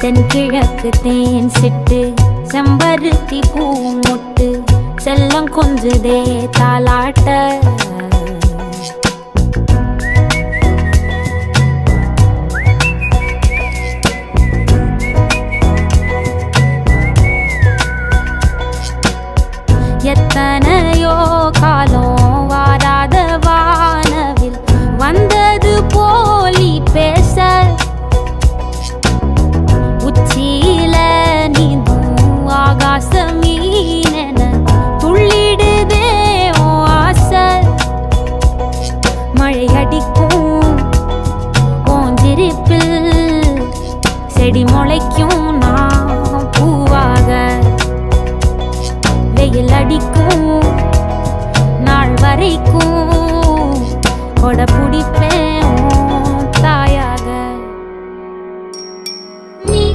தென்கிழக்கு தேன் சிட்டு செம்பருத்தி பூ முட்டு செல்லம் கொஞ்சுதே தாலாட்ட எத்தனையோ காலம் வாராத வானவில் வந்தது போலி பேச உச்சியில நீந்தும் ஆகாச மீனென துள்ளிடுதே உன் ஆசை மழை அடிக்கும் ஓஞ்சிருப்பில் செடி முளைக்கும் நான் பூவாக வெயில் அடிக்கும் நாள் வரைக்கும்